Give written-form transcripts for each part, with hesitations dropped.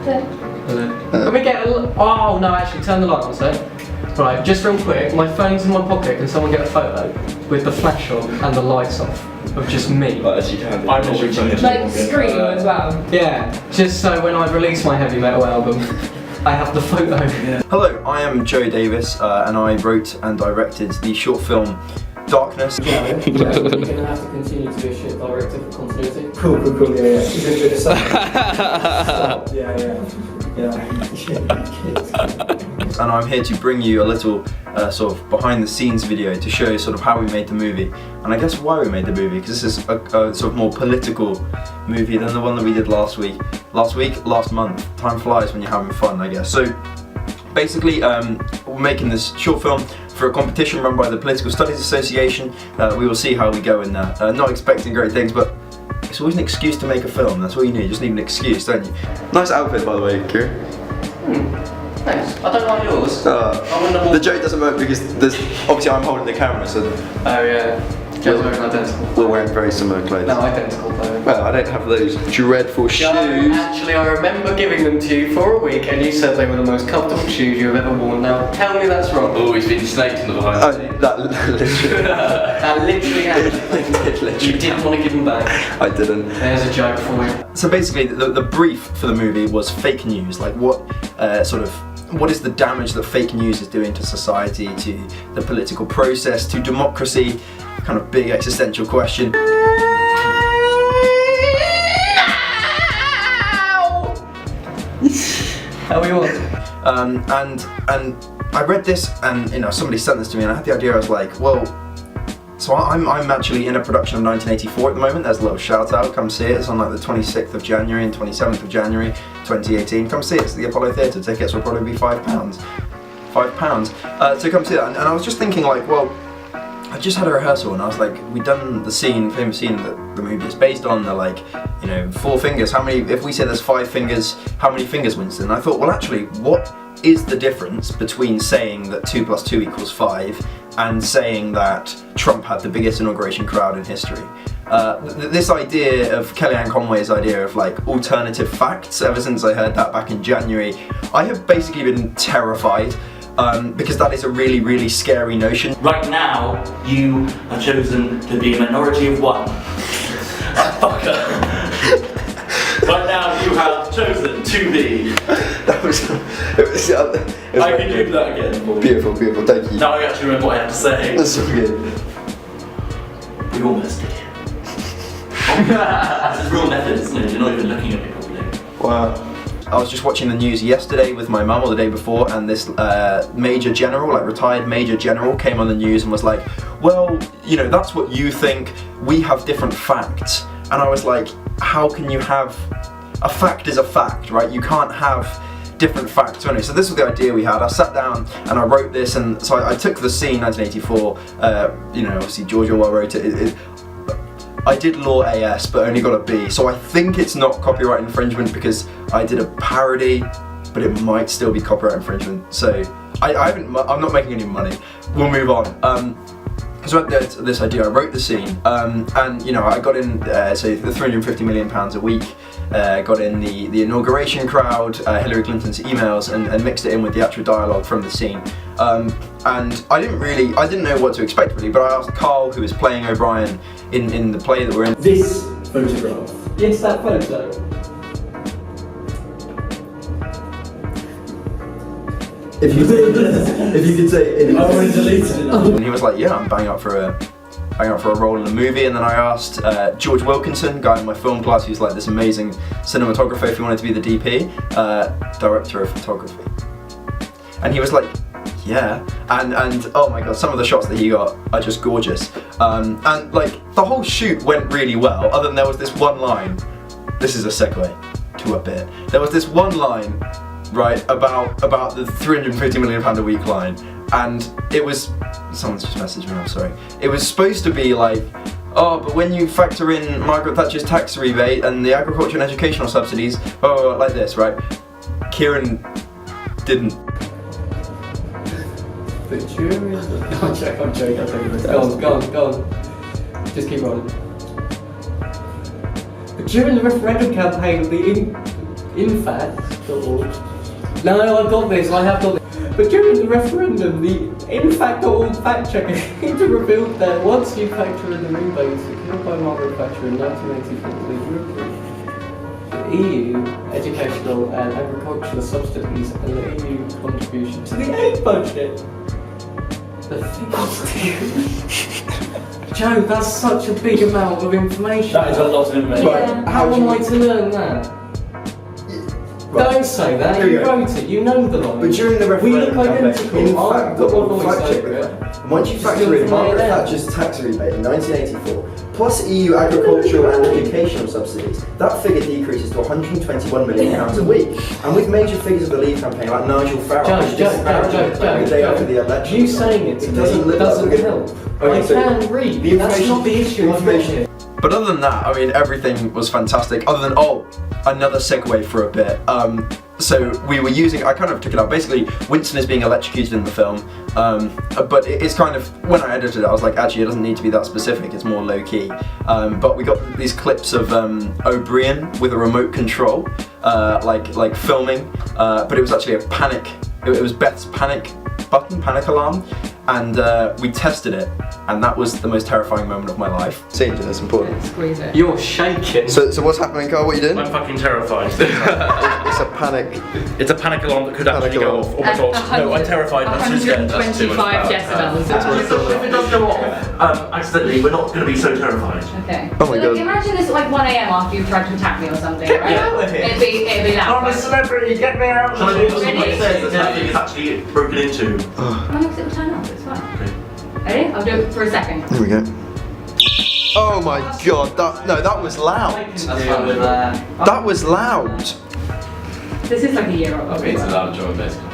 Hello. Can we get a... Oh, no, actually, turn the light on, sir. Right, just real quick, my phone's in my pocket. Can someone get a photo with the flash on and the lights off of just me? As you can. I'm literally like scream as well. Yeah, just so when I release my heavy metal album, I have the photo. Yeah. Hello, I am Joe Davis, and I wrote and directed the short film Darkness. Yeah, you're gonna have to continue to be a shit director for continuity. Cool, yeah. He's gonna do the same. And I'm here to bring you a little sort of behind the scenes video to show sort of how we made the movie, and I guess why we made the movie, because this is a sort of more political movie than the one that we did last month. Time flies when you're having fun, I guess. So basically, we're making this short film for a competition run by the Political Studies Association. We will see how we go in that. Not expecting great things, but it's always an excuse to make a film. That's all you need. You just need an excuse, don't you? Nice outfit, by the way, Kieran. Thanks. I don't like yours. The joke doesn't work because obviously I'm holding the camera, so Oh yeah. Joe's wearing identical. we're wearing very similar clothes. No, identical though. Well, I don't have those dreadful shoes. Actually, I remember giving them to you for a week, and you said they were the most comfortable shoes you've ever worn. Now, tell me that's wrong. Oh, he's been snaked in the behind the scenes. That literally. That literally happened. You didn't want to give them back. I didn't. There's a joke for you. So basically, the brief for the movie was fake news. Like what is the damage that fake news is doing to society, to the political process, to democracy? Kind of big existential question. How we want? And I read this, and somebody sent this to me, and I had the idea. I was like, well, so I'm actually in a production of 1984 at the moment. There's a little shout out. Come see it. It's on like the 26th of January and 27th of January 2018. Come see it. It's at the Apollo Theatre. Tickets will probably be £5. £5. So come see that. And I was just thinking, like, well, I just had a rehearsal, and I was like, we'd done the famous scene that the movie is based on. They're like, 4 fingers. How many? If we say there's 5 fingers, how many fingers, Winston? And I thought, well, actually, what is the difference between saying that 2 + 2 = 5 and saying that Trump had the biggest inauguration crowd in history? This idea of Kellyanne Conway's idea of like alternative facts, ever since I heard that back in January, I have basically been terrified. Because that is a really, really scary notion. Right now, you are chosen to be a minority of one. Fucker. Right now, you have chosen to be. I can do that again for you. Beautiful, thank you. Now I actually remember what I have to say. That's so good. We almost did. This is real method, isn't it? You're not even looking at me properly. Wow. I was just watching the news yesterday with my mum, or the day before, and this major general, like retired major general, came on the news and was like, well, that's what you think, we have different facts. And I was like, how can you have... A fact is a fact, right? You can't have different facts. Anyway, so this was the idea we had. I sat down and I wrote this, and so I took the scene, 1984, obviously George Orwell wrote it. I did Law AS, but only got a B, so I think it's not copyright infringement because I did a parody, but it might still be copyright infringement. So I'm not making any money. We'll move on. So I had this idea. I wrote the scene, and I got in so the £350 million a week. Got in the inauguration crowd, Hillary Clinton's emails, and mixed it in with the actual dialogue from the scene. And I didn't know what to expect really, but I asked Carl, who was playing O'Brien in the play that we're in. This photograph. It's that photo. If you could say, I already deleted it. and he was like, yeah, I'm banging up for a role in the movie. And then I asked George Wilkinson, guy in my film class, who's like this amazing cinematographer, if he wanted to be the DP, director of photography. And he was like, yeah, and oh my god, some of the shots that he got are just gorgeous. And like the whole shoot went really well, other than there was this one line. This is a segue to a bit. There was this one line, right, about the £350 million a week line, and it was, someone's just messaged me, I'm sorry. It was supposed to be like, oh, but when you factor in Margaret Thatcher's tax rebate and the agriculture and educational subsidies, oh, like this, right? Kieran didn't. I'm joking. Go on. Just keep rolling. During the referendum campaign, infact.org. No, I've got this, I have got this. But during the referendum, the infact.org fact checker came to reveal that once you factor in the rebates secured by Margaret Thatcher in 1984, the EU educational and agricultural subsidies and the EU contribution to the aid budget. The figures. Joe, that's such a big amount of information. That is a lot of information. Right. How am I to learn that? Right. Don't say that, Here we you go. wrote it, you know the line. But during the We referendum look campaign, identical. in I've fact, got my voice fact check over with it. that. Once you Just factor do it in from Margaret there. Thatcher's tax rebate in 1984, plus EU agricultural and educational subsidies, that figure decreases to £121 million a week. And with major figures of the Leave campaign like Nigel Farage, Joe, the day after the election, you saying it to it doesn't me live up doesn't to the- help. Okay, I so can read, the that's information- not the issue I've got information- here. But other than that, I mean, everything was fantastic. Other than, another segue for a bit. So we were using, I kind of took it out. Basically, Winston is being electrocuted in the film. But it's kind of, when I edited it, I was like, actually, it doesn't need to be that specific. It's more low key. But we got these clips of O'Brien with a remote control, like filming. But it was actually a panic. It was Beth's panic alarm. And we tested it, and that was the most terrifying moment of my life. Seeing that's important. Squeeze it. You're shaking. So what's happening, Carl? What are you doing? I'm fucking terrified. It's a panic. It's a panic alarm that could actually go off. Oh my god. No, I'm terrified. I'm too scared. That's too much 125 power. decibels. If it does go off accidentally, we're not going to be so terrified. Okay. Oh my So, God. like, imagine this at like 1 a.m. after you've tried to attack me or something, right? out of here. It'd be loud. right? celebrity, get me out! Shall I do something like Ready? this? That thing is actually broken into. Oh, no, 'cause it'll turn off, it's fine. Ready? I'll do it for a second. Here we go. Oh my God! That was loud. That was loud. This is like a year old. It's a loud joy basically.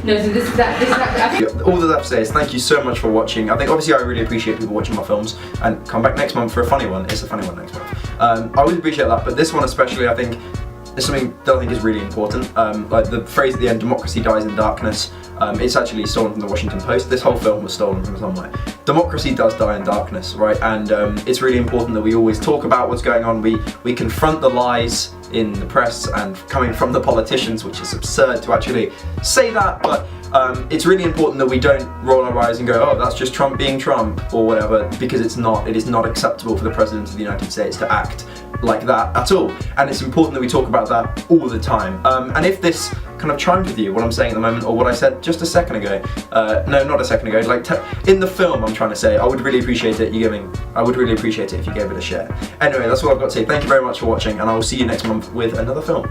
No, so this is that. I think. All that I have to say is thank you so much for watching. I think obviously I really appreciate people watching my films, and come back next month for a funny one. It's a funny one next month. I always appreciate that, but this one especially, I think, is something that I think is really important. Like the phrase at the end, "Democracy dies in darkness." It's actually stolen from the Washington Post. This whole film was stolen from somewhere. Democracy does die in darkness, right? And it's really important that we always talk about what's going on. We confront the lies in the press and coming from the politicians, which is absurd to actually say that, but it's really important that we don't roll our eyes and go, oh, that's just Trump being Trump or whatever, because it's not. It is not acceptable for the President of the United States to act like that at all. And it's important that we talk about that all the time. And if this kind of chimed with you, what I'm saying at the moment, or what I said just a second ago, no, not a second ago, like in the film I'm trying to say, I would really appreciate it if you gave it a share. Anyway, that's all I've got to say. Thank you very much for watching, and I will see you next month with another film.